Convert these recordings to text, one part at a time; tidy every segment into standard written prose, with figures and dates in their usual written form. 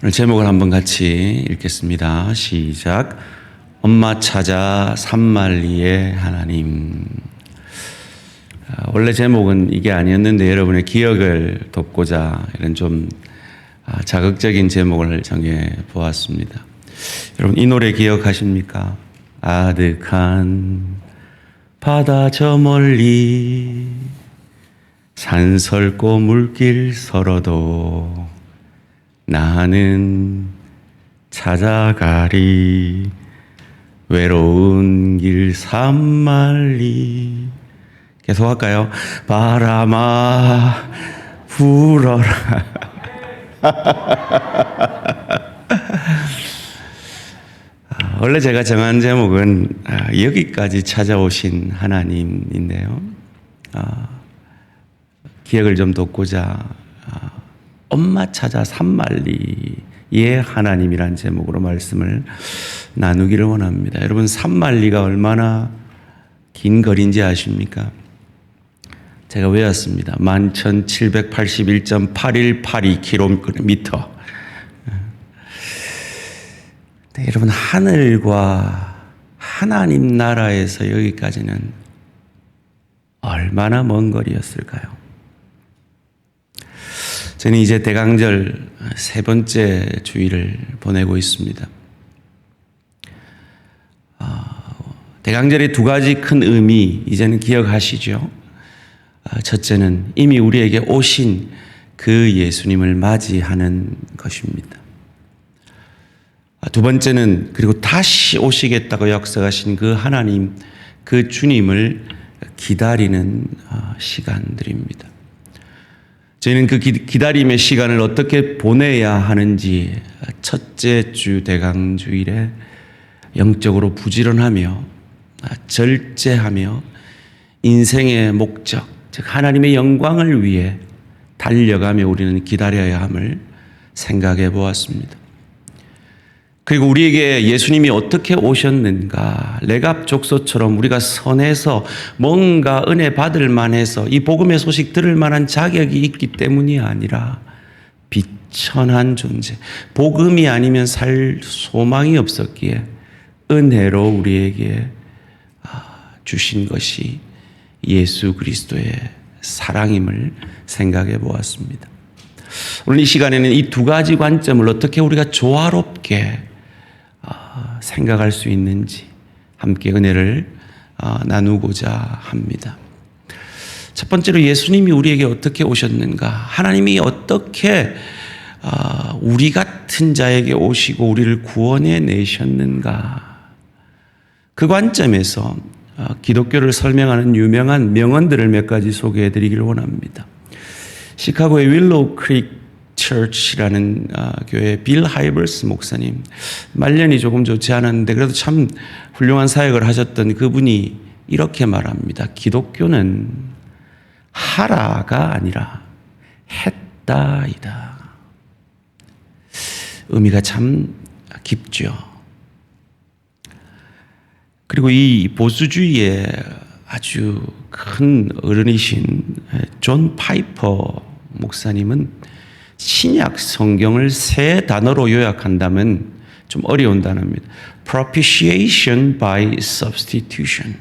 오늘 제목을 한번 같이 읽겠습니다. 시작. 엄마 찾아 산말리의 하나님. 원래 제목은 이게 아니었는데 여러분의 기억을 돕고자 이런 좀 자극적인 제목을 정해 보았습니다. 여러분 이 노래 기억하십니까? 아득한 바다 저 멀리 산설고 물길 서러도 나는 찾아가리 외로운 길 산만리. 계속 할까요? 바람아 불어라. 원래 제가 정한 제목은 여기까지 찾아오신 하나님인데요. 기억을 좀 돕고자 엄마 찾아 산만리의 하나님이란 제목으로 말씀을 나누기를 원합니다. 여러분 산만리가 얼마나 긴 거리인지 아십니까? 제가 외웠습니다. 11,781.8182km. 네, 여러분 하늘과 하나님 나라에서 여기까지는 얼마나 먼 거리였을까요? 저는 이제 대강절 세 번째 주일을 보내고 있습니다. 대강절의 두 가지 큰 의미 이제는 기억하시죠? 첫째는 이미 우리에게 오신 그 예수님을 맞이하는 것입니다. 두 번째는 그리고 다시 오시겠다고 약속하신 그 하나님, 그 주님을 기다리는 시간들입니다. 저희는 그 기다림의 시간을 어떻게 보내야 하는지 첫째 주 대강주일에 영적으로 부지런하며 절제하며 인생의 목적, 즉 하나님의 영광을 위해 달려가며 우리는 기다려야 함을 생각해 보았습니다. 그리고 우리에게 예수님이 어떻게 오셨는가, 레갑족소처럼 우리가 선해서 뭔가 은혜 받을 만해서 이 복음의 소식 들을 만한 자격이 있기 때문이 아니라 비천한 존재, 복음이 아니면 살 소망이 없었기에 은혜로 우리에게 주신 것이 예수 그리스도의 사랑임을 생각해 보았습니다. 오늘 이 시간에는 이 두 가지 관점을 어떻게 우리가 조화롭게 생각할 수 있는지 함께 은혜를 나누고자 합니다. 첫 번째로 예수님이 우리에게 어떻게 오셨는가, 하나님이 어떻게 우리 같은 자에게 오시고 우리를 구원해 내셨는가, 그 관점에서 기독교를 설명하는 유명한 명언들을 몇 가지 소개해 드리기를 원합니다. 시카고의 윌로우 크릭 처치라는 교회 빌 하이버스 목사님, 말년이 조금 좋지 않았는데 그래도 참 훌륭한 사역을 하셨던 그분이 이렇게 말합니다. 기독교는 하라가 아니라 했다이다. 의미가 참 깊죠. 그리고 이 보수주의의 아주 큰 어른이신 존 파이퍼 목사님은 신약 성경을 세 단어로 요약한다면 좀 어려운 단어입니다. Propitiation by substitution.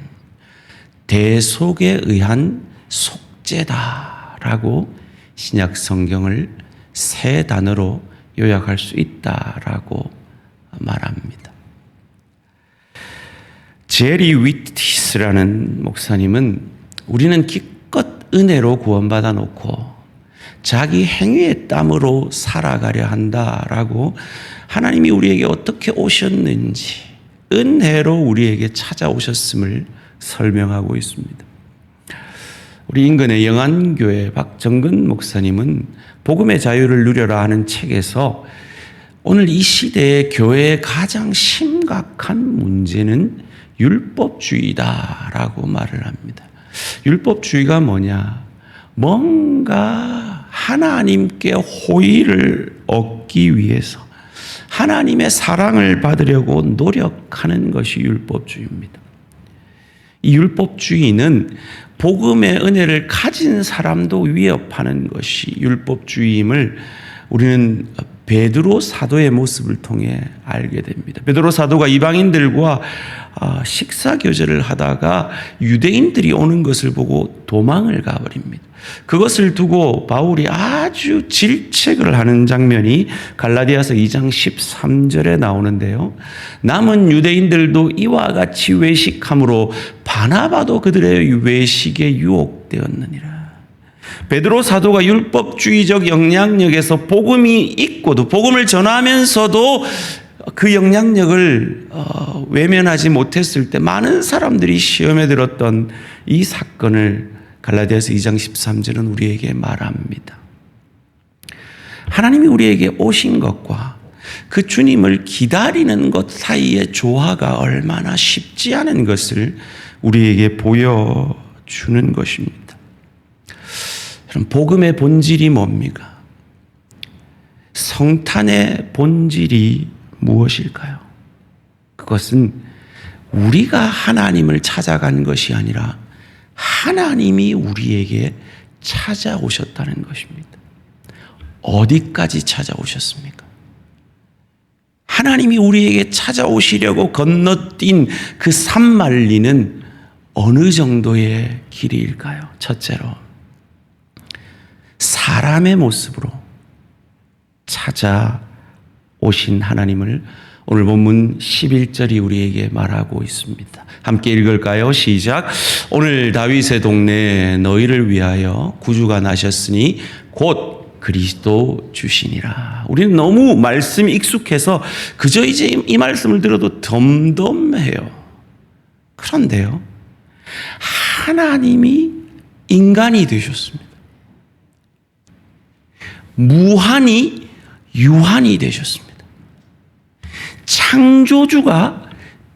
대속에 의한 속죄다라고 신약 성경을 세 단어로 요약할 수 있다라고 말합니다. 제리 위티스라는 목사님은 우리는 기껏 은혜로 구원받아 놓고 자기 행위의 땀으로 살아가려 한다라고 하나님이 우리에게 어떻게 오셨는지 은혜로 우리에게 찾아오셨음을 설명하고 있습니다. 우리 인근의 영안교회 박정근 목사님은 복음의 자유를 누려라 하는 책에서 오늘 이 시대의 교회의 가장 심각한 문제는 율법주의다라고 말을 합니다. 율법주의가 뭐냐? 뭔가 하나님께 호의를 얻기 위해서 하나님의 사랑을 받으려고 노력하는 것이 율법주의입니다. 이 율법주의는 복음의 은혜를 가진 사람도 위협하는 것이 율법주의임을 우리는 베드로 사도의 모습을 통해 알게 됩니다. 베드로 사도가 이방인들과 식사 교제를 하다가 유대인들이 오는 것을 보고 도망을 가버립니다. 그것을 두고 바울이 아주 질책을 하는 장면이 갈라디아서 2장 13절에 나오는데요. 남은 유대인들도 이와 같이 외식함으로 바나바도 그들의 외식에 유혹되었느니라. 베드로 사도가 율법주의적 영향력에서 복음이 있고도 복음을 전하면서도 그 영향력을 외면하지 못했을 때 많은 사람들이 시험에 들었던 이 사건을 갈라디아서 2장 13절은 우리에게 말합니다. 하나님이 우리에게 오신 것과 그 주님을 기다리는 것 사이의 조화가 얼마나 쉽지 않은 것을 우리에게 보여주는 것입니다. 그럼 복음의 본질이 뭡니까? 성탄의 본질이 무엇일까요? 그것은 우리가 하나님을 찾아간 것이 아니라 하나님이 우리에게 찾아오셨다는 것입니다. 어디까지 찾아오셨습니까? 하나님이 우리에게 찾아오시려고 건너뛴 그 산만리는 어느 정도의 길이일까요? 첫째로 사람의 모습으로 찾아오신 하나님을 오늘 본문 11절이 우리에게 말하고 있습니다. 함께 읽을까요? 시작. 오늘 다윗의 동네에 너희를 위하여 구주가 나셨으니 곧 그리스도 주시니라. 우리는 너무 말씀이 익숙해서 그저 이제 이 말씀을 들어도 덤덤해요. 그런데요, 하나님이 인간이 되셨습니다. 무한히 유한이 되셨습니다. 창조주가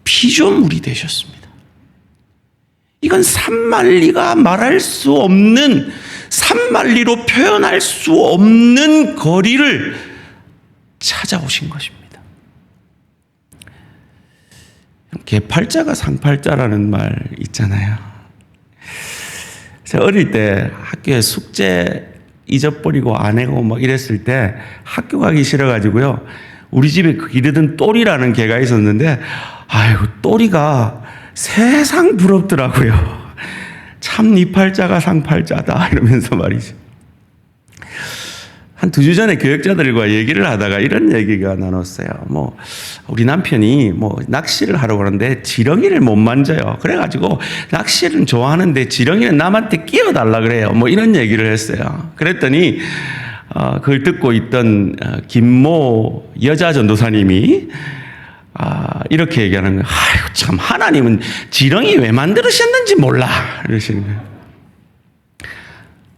피조물이 되셨습니다. 이건 산만리가 말할 수 없는, 산만리로 표현할 수 없는 거리를 찾아오신 것입니다. 개팔자가 상팔자라는 말 있잖아요. 제가 어릴 때 학교에 숙제 잊어버리고 안 해고 막 이랬을 때 학교 가기 싫어가지고요. 우리 집에 기르던 또리라는 개가 있었는데, 아이고, 또리가 세상 부럽더라고요. 참 네 팔자가 상팔자다 이러면서 말이죠. 한 2주 전에 교역자들과 얘기를 하다가 이런 얘기가 나눴어요. 우리 남편이 낚시를 하러 가는데 지렁이를 못 만져요. 그래가지고 낚시는 좋아하는데 지렁이는 남한테 끼워달라 그래요. 이런 얘기를 했어요. 그랬더니 그걸 듣고 있던 김모 여자 전도사님이 이렇게 얘기하는 거예요. 아이고, 참, 하나님은 지렁이 왜 만들으셨는지 몰라. 이러시는 거예요.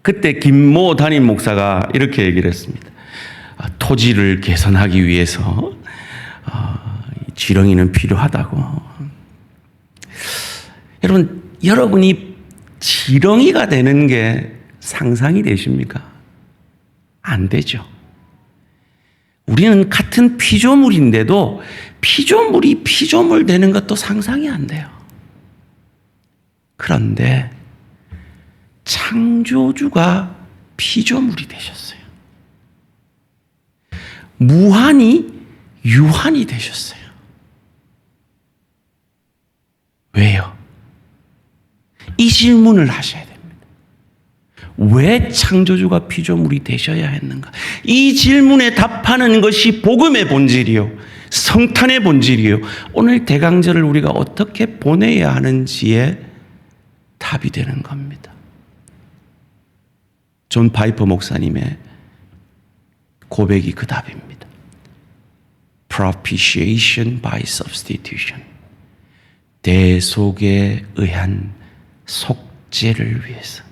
그때 김모 담임 목사가 이렇게 얘기를 했습니다. 토지를 개선하기 위해서 지렁이는 필요하다고. 여러분, 여러분이 지렁이가 되는 게 상상이 되십니까? 안 되죠. 우리는 같은 피조물인데도 피조물이 피조물 되는 것도 상상이 안 돼요. 그런데 창조주가 피조물이 되셨어요. 무한히 유한이 되셨어요. 왜요? 이 질문을 하셔야 됩니다. 왜 창조주가 피조물이 되셔야 했는가? 이 질문에 답하는 것이 복음의 본질이요, 성탄의 본질이요, 오늘 대강절을 우리가 어떻게 보내야 하는지에 답이 되는 겁니다. 존 파이퍼 목사님의 고백이 그 답입니다. Propitiation by substitution. 대속에 의한 속죄를 위해서.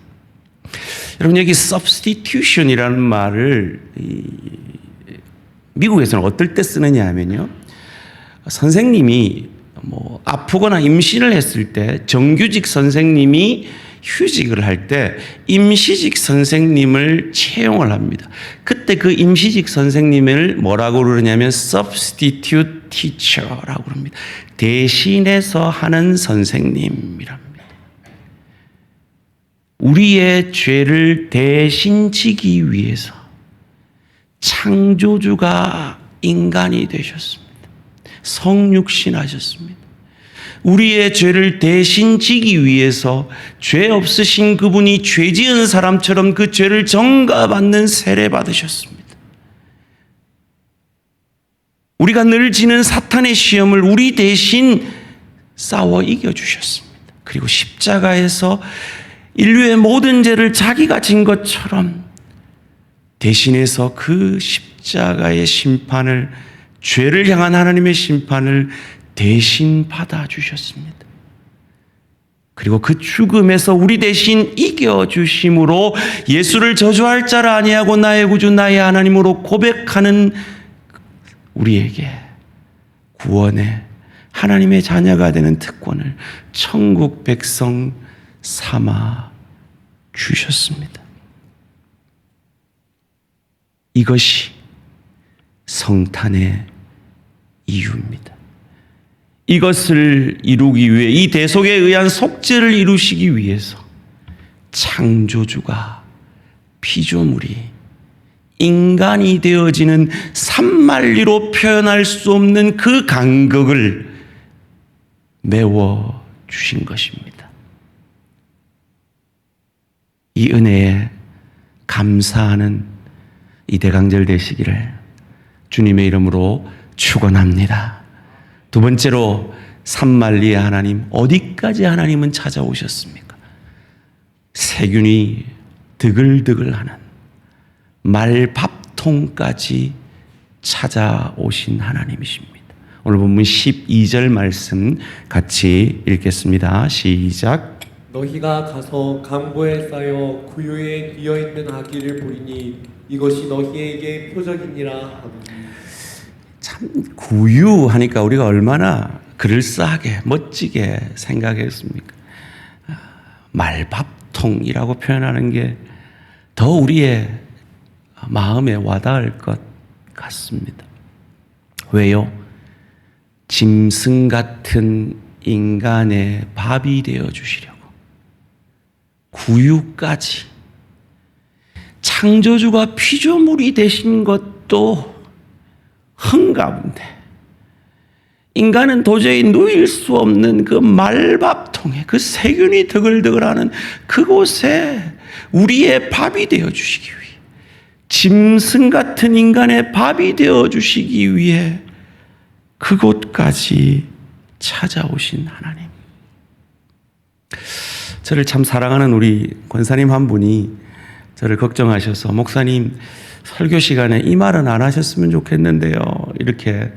여러분, 여기 substitution이라는 말을 미국에서는 어떨 때 쓰느냐 하면요, 선생님이 아프거나 임신을 했을 때 정규직 선생님이 휴직을 할 때 임시직 선생님을 채용을 합니다. 그때 그 임시직 선생님을 뭐라고 그러냐면 substitute teacher라고 그럽니다. 대신해서 하는 선생님이랍니다. 우리의 죄를 대신 지기 위해서 창조주가 인간이 되셨습니다. 성육신하셨습니다. 우리의 죄를 대신 지기 위해서 죄 없으신 그분이 죄 지은 사람처럼 그 죄를 전가받는 세례 받으셨습니다. 우리가 늘 지는 사탄의 시험을 우리 대신 싸워 이겨주셨습니다. 그리고 십자가에서 인류의 모든 죄를 자기가 진 것처럼 대신해서 그 십자가의 심판을, 죄를 향한 하나님의 심판을 대신 받아주셨습니다. 그리고 그 죽음에서 우리 대신 이겨주심으로 예수를 저주할 자라 아니하고 나의 구주 나의 하나님으로 고백하는 우리에게 구원의 하나님의 자녀가 되는 특권을 천국 백성 삼아 주셨습니다. 이것이 성탄의 이유입니다. 이것을 이루기 위해, 이 대속에 의한 속죄를 이루시기 위해서 창조주가 피조물이 인간이 되어지는 산만리로 표현할 수 없는 그 간극을 메워 주신 것입니다. 이 은혜에 감사하는 이 대강절 되시기를 주님의 이름으로 축원합니다. 두 번째로 산만리의 하나님, 어디까지 하나님은 찾아오셨습니까? 세균이 드글드글하는 말밥통까지 찾아오신 하나님이십니다. 오늘 본문 12절 말씀 같이 읽겠습니다. 시작. 너희가 가서 강보에 쌓여 구유에 비어있는 아기를 보리니 이것이 너희에게 표적이니라 하더니. 참 구유하니까 우리가 얼마나 그럴싸하게 멋지게 생각했습니까? 말밥통이라고 표현하는 게 더 우리의 마음에 와닿을 것 같습니다. 왜요? 짐승 같은 인간의 밥이 되어 주시려고 구유까지, 창조주가 피조물이 되신 것도 한가운데 인간은 도저히 누일 수 없는 그 말밥통에, 그 세균이 드글드글하는 그곳에 우리의 밥이 되어 주시기 위해, 짐승 같은 인간의 밥이 되어 주시기 위해 그곳까지 찾아오신 하나님. 저를 참 사랑하는 우리 권사님 한 분이 저를 걱정하셔서, 목사님 설교 시간에 이 말은 안 하셨으면 좋겠는데요, 이렇게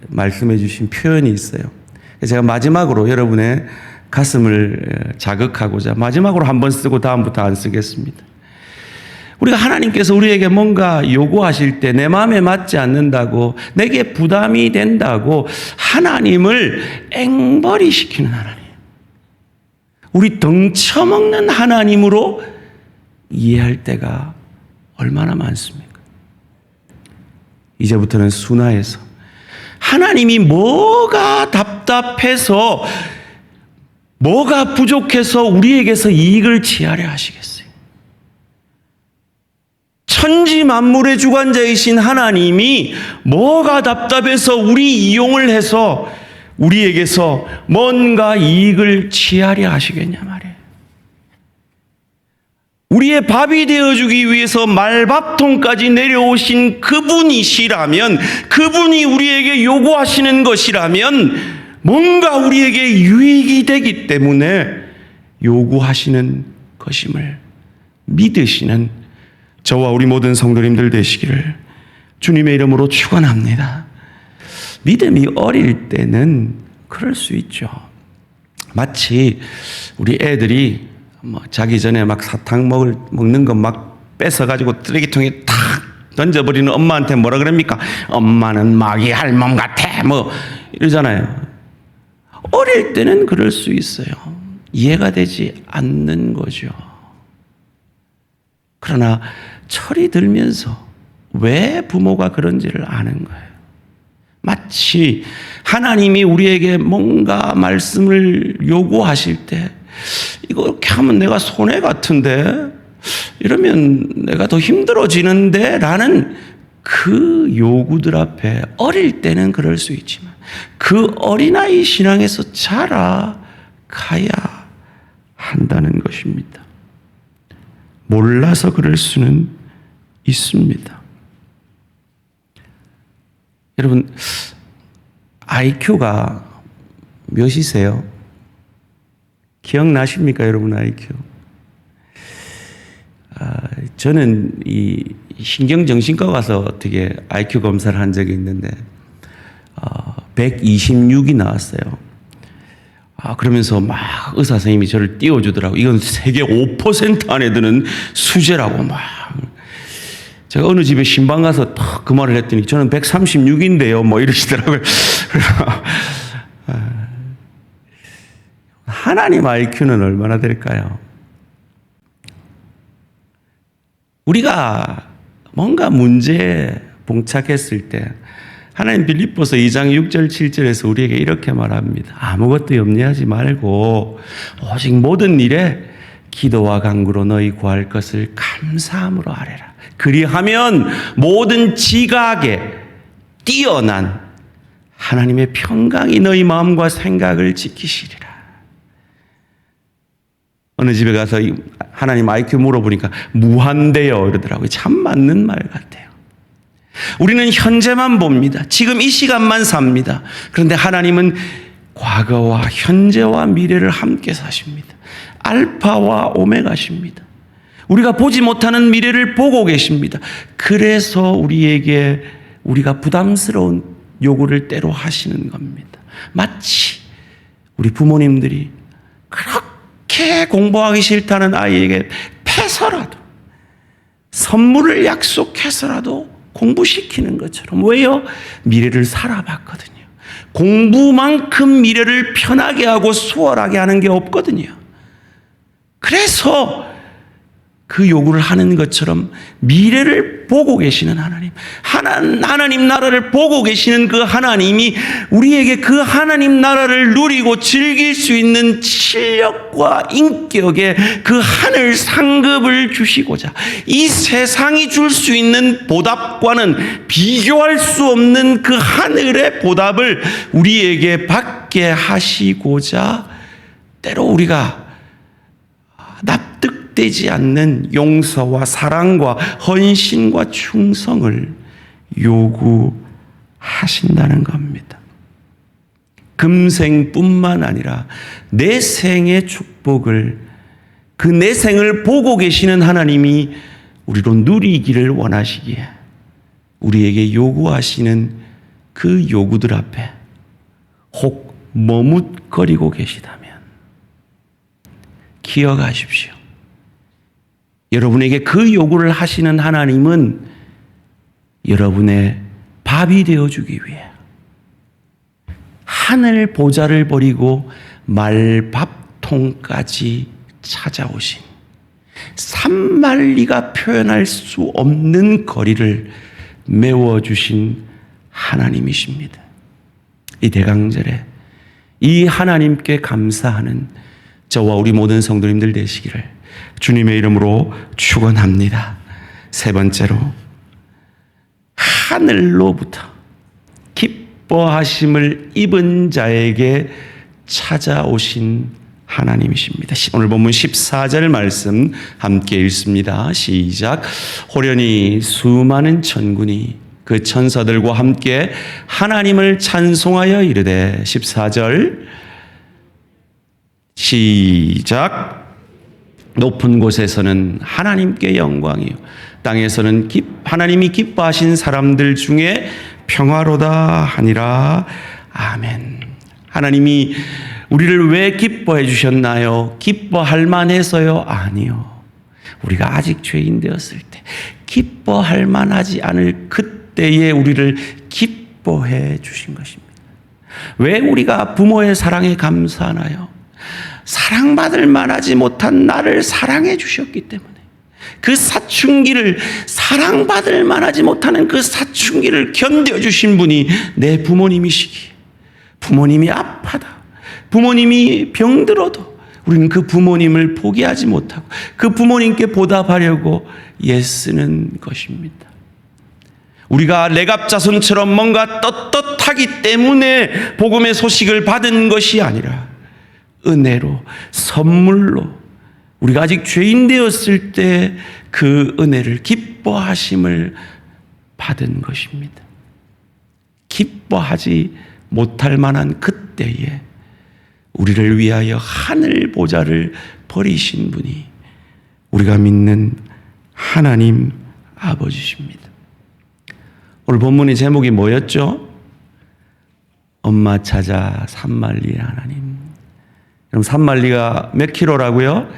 말씀해 주신 표현이 있어요. 제가 마지막으로 여러분의 가슴을 자극하고자 마지막으로 한 번 쓰고 다음부터 안 쓰겠습니다. 우리가 하나님께서 우리에게 뭔가 요구하실 때 내 마음에 맞지 않는다고, 내게 부담이 된다고 하나님을 앵벌이 시키는 하나님, 우리 덩쳐먹는 하나님으로 이해할 때가 얼마나 많습니까? 이제부터는 순화해서 하나님이 뭐가 답답해서, 뭐가 부족해서 우리에게서 이익을 취하려 하시겠어요? 천지 만물의 주관자이신 하나님이 뭐가 답답해서 우리 이용을 해서 우리에게서 뭔가 이익을 취하려 하시겠냐 말이에요. 우리의 밥이 되어주기 위해서 말밥통까지 내려오신 그분이시라면, 그분이 우리에게 요구하시는 것이라면 뭔가 우리에게 유익이 되기 때문에 요구하시는 것임을 믿으시는 저와 우리 모든 성도님들 되시기를 주님의 이름으로 축원합니다. 믿음이 어릴 때는 그럴 수 있죠. 마치 우리 애들이 자기 전에 막 사탕 먹는 거 막 뺏어가지고 쓰레기통에 탁 던져버리는 엄마한테 뭐라 그럽니까? 엄마는 마귀 할멈 같아, 뭐 이러잖아요. 어릴 때는 그럴 수 있어요. 이해가 되지 않는 거죠. 그러나 철이 들면서 왜 부모가 그런지를 아는 거예요. 마치 하나님이 우리에게 뭔가 말씀을 요구하실 때, 이거 이렇게 하면 내가 손해 같은데, 이러면 내가 더 힘들어지는데 라는 그 요구들 앞에 어릴 때는 그럴 수 있지만 그 어린아이 신앙에서 자라가야 한다는 것입니다. 몰라서 그럴 수는 있습니다. 여러분, IQ가 몇이세요? 기억나십니까, 여러분, IQ? 저는 이 신경정신과 가서 어떻게 IQ 검사를 한 적이 있는데 126이 나왔어요. 그러면서 막 의사 선생님이 저를 띄워주더라고요. 이건 세계 5% 안에 드는 수제라고 막. 제가 어느 집에 신방 가서 딱 그 말을 했더니 저는 136인데요. 뭐 이러시더라고요. 하나님 IQ는 얼마나 될까요? 우리가 뭔가 문제에 봉착했을 때 하나님 빌립보서 2장 6절 7절에서 우리에게 이렇게 말합니다. 아무것도 염려하지 말고 오직 모든 일에 기도와 간구로 너희 구할 것을 감사함으로 아뢰라. 그리하면 모든 지각에 뛰어난 하나님의 평강이 너희 마음과 생각을 지키시리라. 어느 집에 가서 하나님 IQ 물어보니까 무한대요 이러더라고요. 참 맞는 말 같아요. 우리는 현재만 봅니다. 지금 이 시간만 삽니다. 그런데 하나님은 과거와 현재와 미래를 함께 사십니다. 알파와 오메가십니다. 우리가 보지 못하는 미래를 보고 계십니다. 그래서 우리에게 우리가 부담스러운 요구를 때로 하시는 겁니다. 마치 우리 부모님들이 그렇게 공부하기 싫다는 아이에게 패서라도 선물을 약속해서라도 공부시키는 것처럼. 왜요? 미래를 살아봤거든요. 공부만큼 미래를 편하게 하고 수월하게 하는 게 없거든요. 그래서 그 요구를 하는 것처럼 미래를 보고 계시는 하나님 나라를 보고 계시는 그 하나님이 우리에게 그 하나님 나라를 누리고 즐길 수 있는 실력과 인격의 그 하늘 상급을 주시고자 이 세상이 줄 수 있는 보답과는 비교할 수 없는 그 하늘의 보답을 우리에게 받게 하시고자 때로 우리가 납득되지 않는 용서와 사랑과 헌신과 충성을 요구하신다는 겁니다. 금생뿐만 아니라 내 생의 축복을 그 내 생을 보고 계시는 하나님이 우리로 누리기를 원하시기에 우리에게 요구하시는 그 요구들 앞에 혹 머뭇거리고 계시다면 기억하십시오. 여러분에게 그 요구를 하시는 하나님은 여러분의 밥이 되어주기 위해 하늘 보좌를 버리고 말밥통까지 찾아오신 산만리가 표현할 수 없는 거리를 메워주신 하나님이십니다. 이 대강절에 이 하나님께 감사하는 저와 우리 모든 성도님들 되시기를 주님의 이름으로 축원합니다. 세 번째로 하늘로부터 기뻐하심을 입은 자에게 찾아오신 하나님이십니다. 오늘 본문 14절 말씀 함께 읽습니다. 시작. 호련히 수많은 천군이 그 천사들과 함께 하나님을 찬송하여 이르되 14절 시작. 높은 곳에서는 하나님께 영광이요 땅에서는 하나님이 기뻐하신 사람들 중에 평화로다 하니라. 아멘. 하나님이 우리를 왜 기뻐해 주셨나요? 기뻐할 만해서요? 아니요. 우리가 아직 죄인 되었을 때 기뻐할 만하지 않을 그때에 우리를 기뻐해 주신 것입니다. 왜 우리가 부모의 사랑에 감사하나요? 사랑받을 만하지 못한 나를 사랑해 주셨기 때문에 그 사춘기를 사랑받을 만하지 못하는 그 사춘기를 견뎌주신 분이 내 부모님이시기에 부모님이 아파다 부모님이 병들어도 우리는 그 부모님을 포기하지 못하고 그 부모님께 보답하려고 애쓰는 것입니다. 우리가 레갑자손처럼 뭔가 떳떳하기 때문에 복음의 소식을 받은 것이 아니라 은혜로, 선물로, 우리가 아직 죄인 되었을 때 그 은혜를, 기뻐하심을 받은 것입니다. 기뻐하지 못할 만한 그때에 우리를 위하여 하늘 보좌를 버리신 분이 우리가 믿는 하나님 아버지십니다. 오늘 본문의 제목이 뭐였죠? 엄마 찾아 산말리 하나님. 그럼 산말리가 몇 킬로라고요?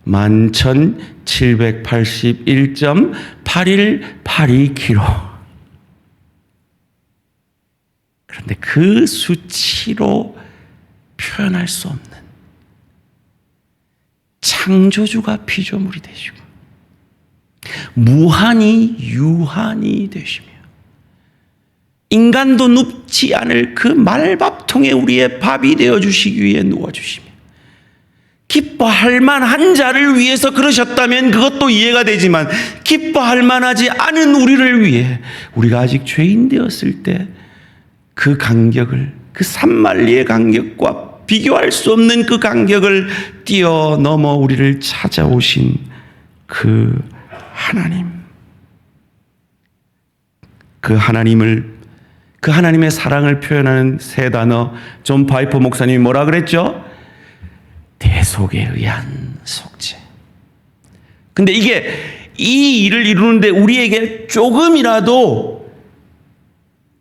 11,781.8182kg. 그런데 그 수치로 표현할 수 없는 창조주가 피조물이 되시고 무한히 유한이 되시며 인간도 눕지 않을 그 말밥통에 우리의 밥이 되어주시기 위해 누워주시며 기뻐할 만한 자를 위해서 그러셨다면 그것도 이해가 되지만 기뻐할 만하지 않은 우리를 위해 우리가 아직 죄인 되었을 때 그 간격을, 그 산만리의 간격과 비교할 수 없는 그 간격을 뛰어넘어 우리를 찾아오신 그 하나님, 그 하나님의 사랑을 표현하는 세 단어, 존 파이퍼 목사님이 뭐라 그랬죠? 대속에 의한 속죄. 근데 이게 이 일을 이루는데 우리에게 조금이라도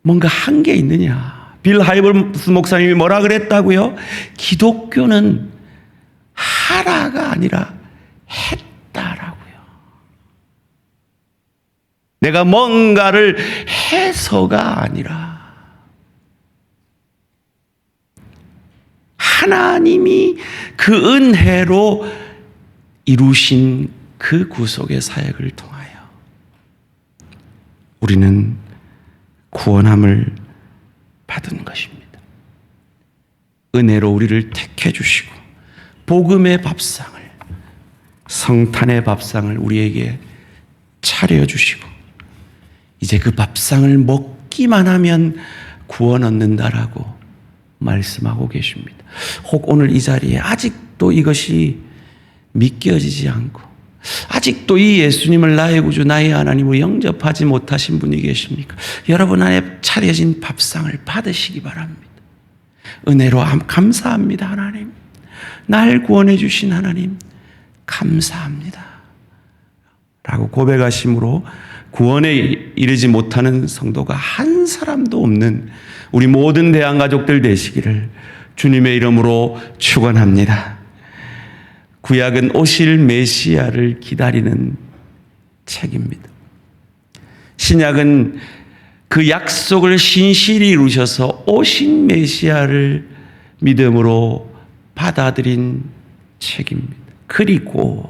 뭔가 한계 있느냐? 빌 하이버스 목사님이 뭐라 그랬다고요? 기독교는 하라가 아니라 했다라고요. 내가 뭔가를 해서가 아니라 하나님이 그 은혜로 이루신 그 구속의 사역을 통하여 우리는 구원함을 받은 것입니다. 은혜로 우리를 택해 주시고 복음의 밥상을, 성탄의 밥상을 우리에게 차려 주시고 이제 그 밥상을 먹기만 하면 구원 얻는다라고 말씀하고 계십니다. 혹 오늘 이 자리에 아직도 이것이 믿겨지지 않고 아직도 이 예수님을 나의 구주, 나의 하나님으로 영접하지 못하신 분이 계십니까? 여러분 안에 차려진 밥상을 받으시기 바랍니다. 은혜로 감사합니다, 하나님. 날 구원해 주신 하나님 감사합니다 라고 고백하심으로 구원에 이르지 못하는 성도가 한 사람도 없는 우리 모든 대한가족들 되시기를 주님의 이름으로 축원합니다. 구약은 오실 메시아를 기다리는 책입니다. 신약은 그 약속을 신실히 이루셔서 오신 메시아를 믿음으로 받아들인 책입니다. 그리고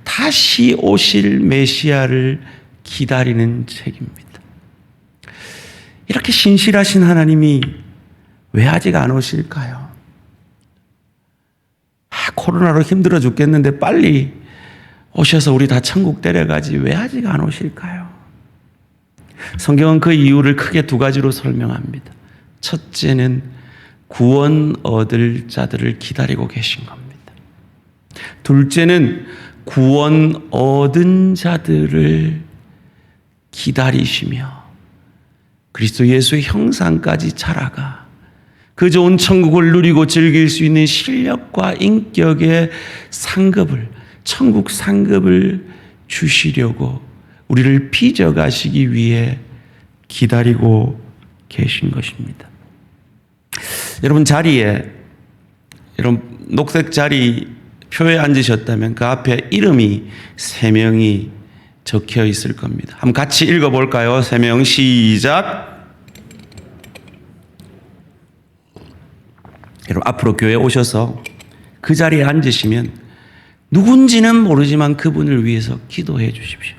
다시 오실 메시아를 기다리는 책입니다. 이렇게 신실하신 하나님이 왜 아직 안 오실까요? 코로나로 힘들어 죽겠는데 빨리 오셔서 우리 다 천국 데려가지 왜 아직 안 오실까요? 성경은 그 이유를 크게 두 가지로 설명합니다. 첫째는 구원 얻을 자들을 기다리고 계신 겁니다. 둘째는 구원 얻은 자들을 기다리시며 그리스도 예수의 형상까지 자라가 그 좋은 천국을 누리고 즐길 수 있는 실력과 인격의 상급을, 천국 상급을 주시려고 우리를 빚어가시기 위해 기다리고 계신 것입니다. 여러분 자리에, 여러분 녹색 자리 표에 앉으셨다면 그 앞에 이름이 3명이 적혀 있을 겁니다. 한번 같이 읽어볼까요? 3명 시작. 여러분 앞으로 교회에 오셔서 그 자리에 앉으시면 누군지는 모르지만 그분을 위해서 기도해 주십시오.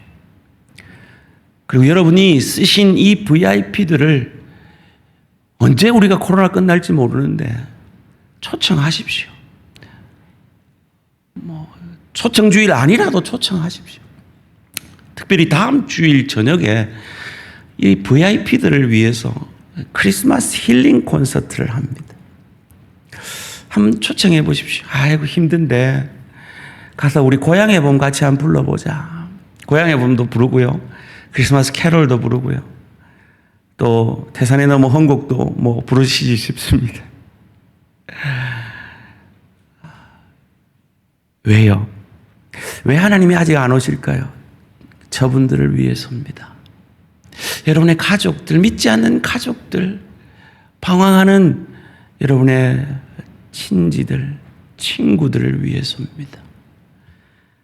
그리고 여러분이 쓰신 이 VIP들을 언제 우리가 코로나 끝날지 모르는데 초청하십시오. 초청 주일 아니라도 초청하십시오. 특별히 다음 주일 저녁에 이 VIP들을 위해서 크리스마스 힐링 콘서트를 합니다. 한번 초청해 보십시오. 아이고 힘든데 가서 우리 고향의 봄 같이 한번 불러보자. 고향의 봄도 부르고요. 크리스마스 캐롤도 부르고요. 또 태산에 넘어 헌곡도 뭐 부르시기 쉽습니다. 왜요? 왜 하나님이 아직 안 오실까요? 저분들을 위해서입니다. 여러분의 가족들, 믿지 않는 가족들, 방황하는 여러분의 친지들, 친구들을 위해서입니다.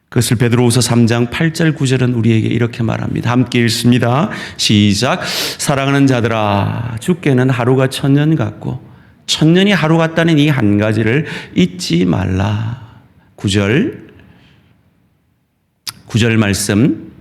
그것을 베드로후서 3장 8절 9절은 우리에게 이렇게 말합니다. 함께 읽습니다. 시작. 사랑하는 자들아, 주께는 하루가 1000년 같고 1000년이 하루 같다는 이 한 가지를 잊지 말라. 9절 말씀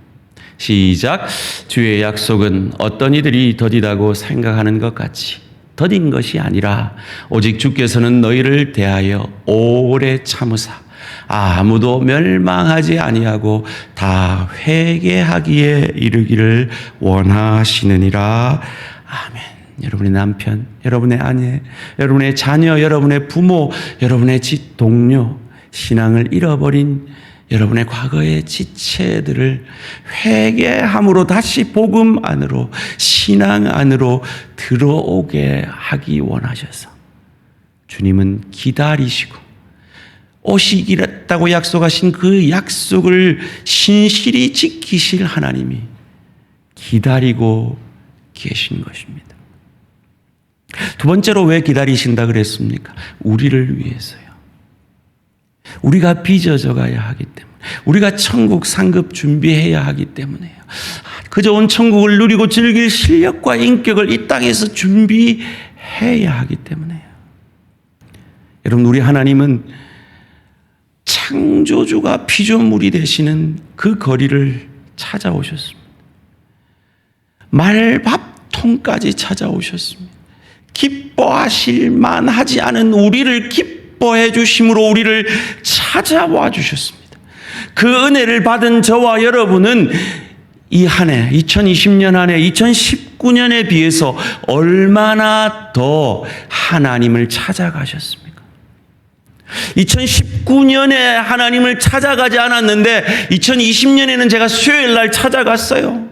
시작. 주의 약속은 어떤 이들이 더디다고 생각하는 것 같이 더딘 것이 아니라 오직 주께서는 너희를 대하여 오래 참으사 아무도 멸망하지 아니하고 다 회개하기에 이르기를 원하시느니라. 아멘. 여러분의 남편, 여러분의 아내, 여러분의 자녀, 여러분의 부모, 여러분의 집 동료, 신앙을 잃어버린 여러분의 과거의 지체들을 회개함으로 다시 복음 안으로, 신앙 안으로 들어오게 하기 원하셔서 주님은 기다리시고 오시기라고 약속하신 그 약속을 신실히 지키실 하나님이 기다리고 계신 것입니다. 두 번째로 왜 기다리신다 그랬습니까? 우리를 위해서요. 우리가 빚어져 가야 하기 때문에, 우리가 천국 상급 준비해야 하기 때문에요. 그 좋은 천국을 누리고 즐길 실력과 인격을 이 땅에서 준비해야 하기 때문에요. 여러분, 우리 하나님은 창조주가 피조물이 되시는 그 거리를 찾아오셨습니다. 말밥통까지 찾아오셨습니다. 기뻐하실 만하지 않은 우리를 기뻐해 주심으로 우리를 찾아와 주셨습니다. 그 은혜를 받은 저와 여러분은 이 한 해, 2020년 한 해, 2019년에 비해서 얼마나 더 하나님을 찾아가셨습니까? 2019년에 하나님을 찾아가지 않았는데 2020년에는 제가 수요일 날 찾아갔어요.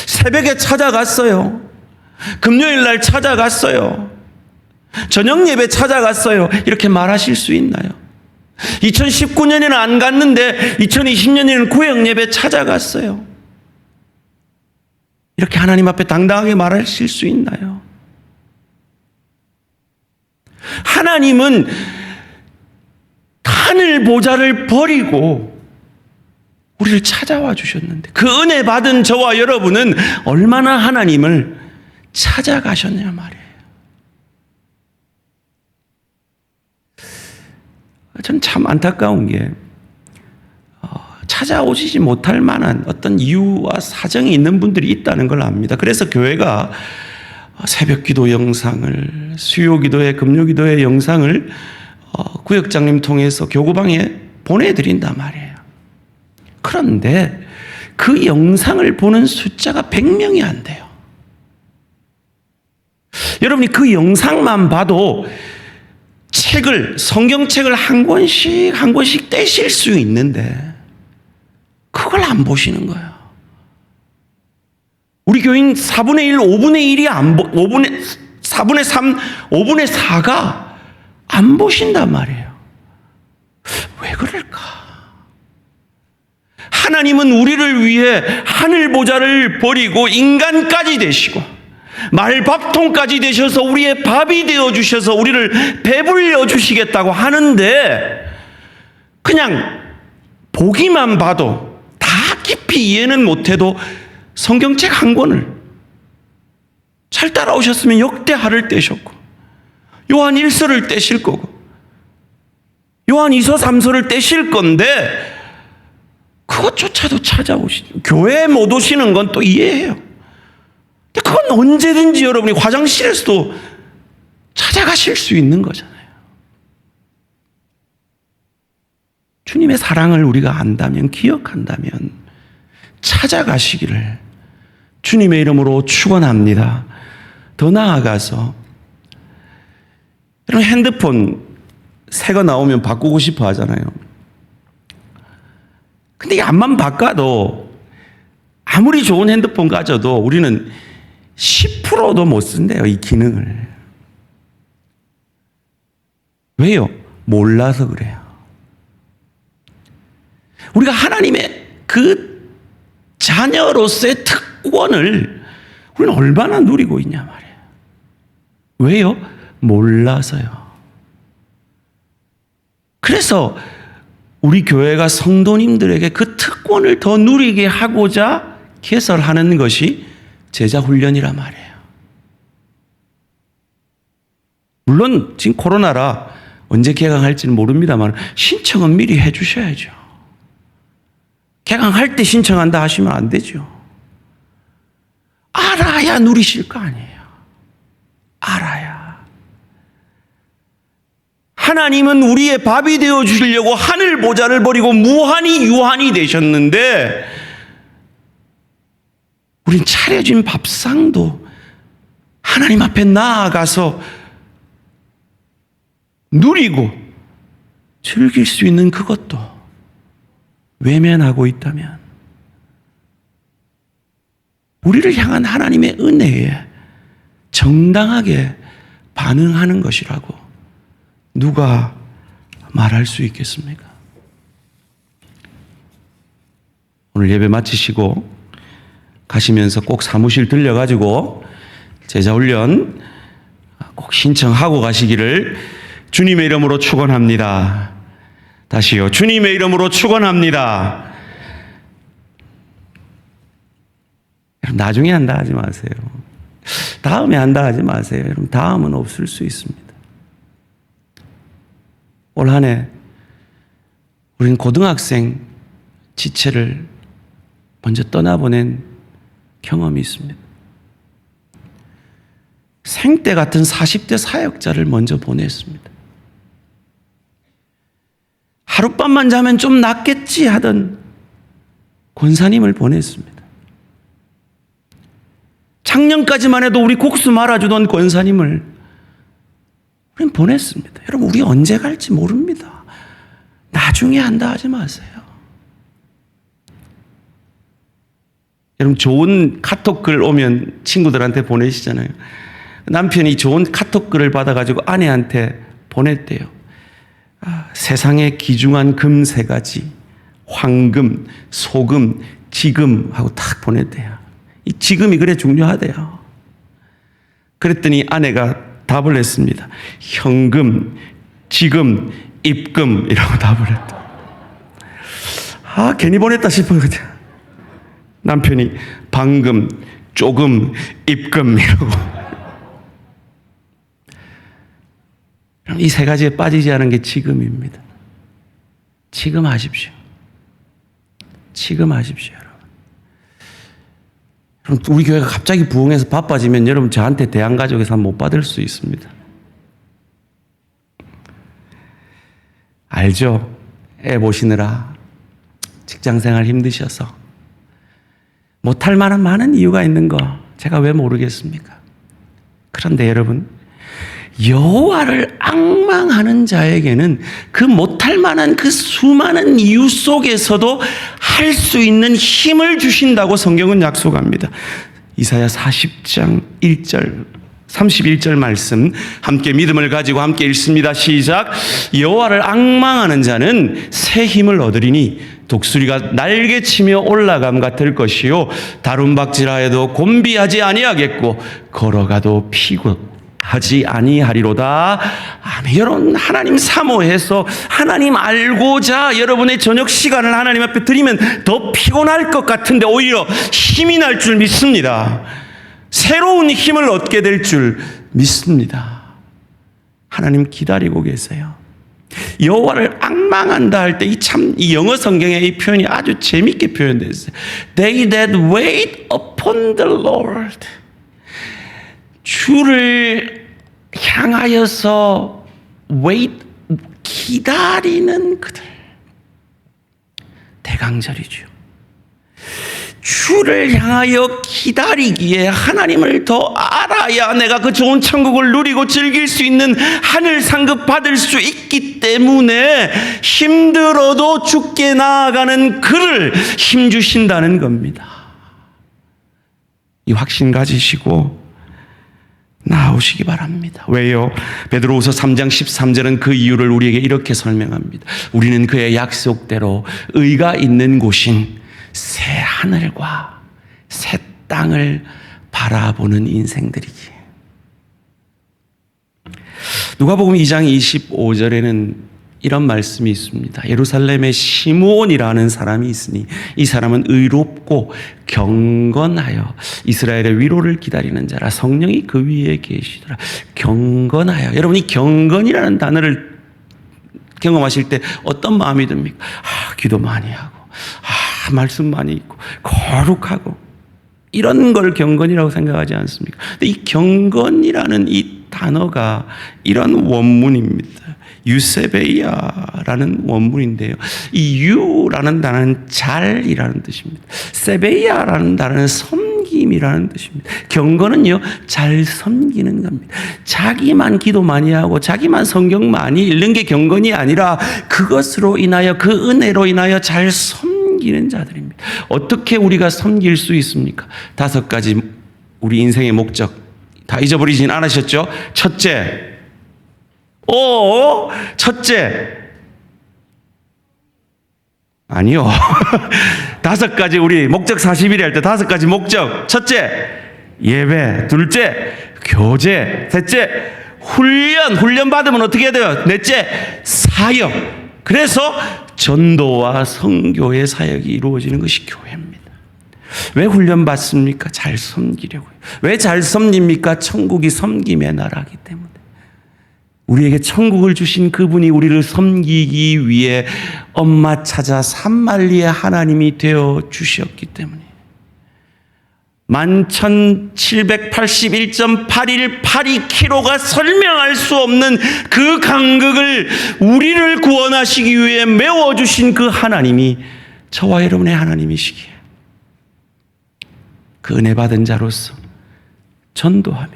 새벽에 찾아갔어요. 금요일 날 찾아갔어요. 저녁 예배 찾아갔어요. 이렇게 말하실 수 있나요? 2019년에는 안 갔는데 2020년에는 구역 예배 찾아갔어요. 이렇게 하나님 앞에 당당하게 말하실 수 있나요? 하나님은 하늘 보좌를 버리고 우리를 찾아와 주셨는데 그 은혜 받은 저와 여러분은 얼마나 하나님을 찾아가셨냐 말이에요. 전 참 안타까운 게 찾아오시지 못할 만한 어떤 이유와 사정이 있는 분들이 있다는 걸 압니다. 그래서 교회가 새벽 기도 영상을, 수요 기도회, 금요 기도회 영상을 구역장님 통해서 교구방에 보내드린단 말이에요. 그런데 그 영상을 보는 숫자가 100명이 안 돼요. 여러분이 그 영상만 봐도 성경책을 한 권씩 떼실 수 있는데 그걸 안 보시는 거예요. 우리 교인 4분의 1, 5분의 1이 4분의 3, 5분의 4가 안 보신단 말이에요. 왜 그럴까? 하나님은 우리를 위해 하늘 보좌를 버리고 인간까지 되시고 말밥통까지 되셔서 우리의 밥이 되어주셔서 우리를 배불려 주시겠다고 하는데 그냥 보기만 봐도 다 깊이 이해는 못해도 성경책 한 권을 잘 따라오셨으면 역대하를 떼셨고 요한 1서를 떼실 거고 요한 2서 3서를 떼실 건데 그것조차도 찾아오시죠. 교회에 못 오시는 건 또 이해해요. 근데 그건 언제든지 여러분이 화장실에서도 찾아가실 수 있는 거잖아요. 주님의 사랑을 우리가 안다면, 기억한다면 찾아가시기를 주님의 이름으로 축원합니다. 더 나아가서 여러분, 핸드폰 새 거 나오면 바꾸고 싶어 하잖아요. 근데 앞만 바꿔도 아무리 좋은 핸드폰 가져도 우리는 10%도 못 쓴대요, 이 기능을. 왜요? 몰라서 그래요. 우리가 하나님의 그 자녀로서의 특권을 우리는 얼마나 누리고 있냐 말이에요. 왜요? 몰라서요. 그래서 우리 교회가 성도님들에게 그 특권을 더 누리게 하고자 개설하는 것이 제자훈련이란 말이에요. 물론 지금 코로나라 언제 개강할지는 모릅니다만 신청은 미리 해 주셔야죠. 개강할 때 신청한다 하시면 안 되죠. 알아야 누리실 거 아니에요. 알아야. 하나님은 우리의 밥이 되어 주시려고 하늘 보좌를 버리고 무한히 유한이 되셨는데 우린 차려진 밥상도 하나님 앞에 나아가서 누리고 즐길 수 있는 그것도 외면하고 있다면 우리를 향한 하나님의 은혜에 정당하게 반응하는 것이라고 누가 말할 수 있겠습니까? 오늘 예배 마치시고 가시면서 꼭 사무실 들려가지고 제자훈련 꼭 신청하고 가시기를 주님의 이름으로 축원합니다. 다시요. 주님의 이름으로 축원합니다. 나중에 한다 하지 마세요. 다음에 한다 하지 마세요. 여러분, 다음은 없을 수 있습니다. 올 한 해 우리는 고등학생 지체를 먼저 떠나보낸 경험이 있습니다. 생때 같은 40대 사역자를 먼저 보냈습니다. 하룻밤만 자면 좀 낫겠지 하던 권사님을 보냈습니다. 작년까지만 해도 우리 국수 말아주던 권사님을 우린 보냈습니다. 여러분, 우리 언제 갈지 모릅니다. 나중에 한다 하지 마세요. 여러분, 좋은 카톡 글 오면 친구들한테 보내시잖아요. 남편이 좋은 카톡 글을 받아가지고 아내한테 보냈대요. 세상에 귀중한 금 3가지, 황금, 소금, 지금 하고 딱 보냈대요. 이 지금이 그래 중요하대요. 그랬더니 아내가 답을 했습니다. 현금, 지금, 입금 이라고 답을 했다. 괜히 보냈다 싶었거든요. 남편이 방금, 조금, 입금 이라고. 이 3가지에 빠지지 않은 게 지금입니다. 지금 하십시오. 지금 하십시오, 여러분. 여러분, 우리 교회가 갑자기 부흥해서 바빠지면 여러분 저한테 대한가족에서 못 받을 수 있습니다. 알죠? 애 보시느라 직장생활 힘드셔서 못할 만한 많은 이유가 있는 거 제가 왜 모르겠습니까? 그런데 여러분, 여호와를 앙망하는 자에게는 그 못할 만한 그 수많은 이유 속에서도 할 수 있는 힘을 주신다고 성경은 약속합니다. 이사야 40장 1절 31절 말씀 함께 믿음을 가지고 함께 읽습니다. 시작. 여호와를 앙망하는 자는 새 힘을 얻으리니 독수리가 날개치며 올라감 같을 것이요 다름박질하여도 곤비하지 아니하겠고 걸어가도 피곤하지 아니하리로다. 아멘. 여러분, 하나님 사모해서 하나님 알고자 여러분의 저녁 시간을 하나님 앞에 드리면 더 피곤할 것 같은데 오히려 힘이 날 줄 믿습니다. 새로운 힘을 얻게 될 줄 믿습니다. 하나님 기다리고 계세요. 여호와를 앙망한다 할 때 이 영어 성경에 이 표현이 아주 재밌게 표현되어 있어요. They that wait upon the Lord. 주를 향하여서 wait, 기다리는 그들. 대강절이죠. 주를 향하여 기다리기에 하나님을 더 알아야 내가 그 좋은 천국을 누리고 즐길 수 있는 하늘 상급 받을 수 있기 때문에 힘들어도 죽게 나아가는 그를 힘주신다는 겁니다. 이 확신 가지시고 나오시기 바랍니다. 왜요? 베드로후서 3장 13절은 그 이유를 우리에게 이렇게 설명합니다. 우리는 그의 약속대로 의가 있는 곳인 새 하늘과 새 땅을 바라보는 인생들이기에. 누가복음 2장 25절에는 이런 말씀이 있습니다. 예루살렘에 시므온이라는 사람이 있으니 이 사람은 의롭고 경건하여 이스라엘의 위로를 기다리는 자라. 성령이 그 위에 계시더라. 경건하여. 여러분, 이 경건이라는 단어를 경험하실 때 어떤 마음이 듭니까? 기도 많이 하고, 말씀 많이 읽고, 거룩하고, 이런 걸 경건이라고 생각하지 않습니까? 근데 이 경건이라는 이 단어가 이런 원문입니다. 유세베이아라는 원문인데요. 이 유라는 단어는 잘이라는 뜻입니다. 세베이아라는 단어는 섬김이라는 뜻입니다. 경건은요, 잘 섬기는 겁니다. 자기만 기도 많이 하고 자기만 성경 많이 읽는 게 경건이 아니라 그것으로 인하여, 그 은혜로 인하여 잘 섬기는 자들입니다. 어떻게 우리가 섬길 수 있습니까? 5가지 우리 인생의 목적 다 잊어버리진 않으셨죠? 첫째, 아니요. 5가지 우리 목적 40일에 할 때 5가지 목적. 첫째, 예배. 둘째, 교제. 셋째, 훈련 받으면 어떻게 해야 돼요? 넷째, 사역. 그래서 전도와 선교의 사역이 이루어지는 것이 교회입니다. 왜 훈련 받습니까? 잘 섬기려고요. 왜 잘 섬깁니까? 천국이 섬김의 나라이기 때문에. 우리에게 천국을 주신 그분이 우리를 섬기기 위해 엄마 찾아 산말리의 하나님이 되어 주셨기 때문에 11,781.8182km가 설명할 수 없는 그 간극을 우리를 구원하시기 위해 메워주신 그 하나님이 저와 여러분의 하나님이시기에 그 은혜 받은 자로서 전도하며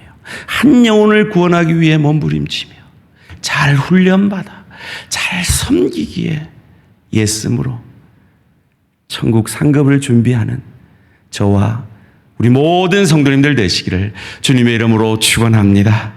한 영혼을 구원하기 위해 몸부림치며 잘 훈련받아 잘 섬기기에 예씀으로 천국 상급을 준비하는 저와 우리 모든 성도님들 되시기를 주님의 이름으로 축원합니다.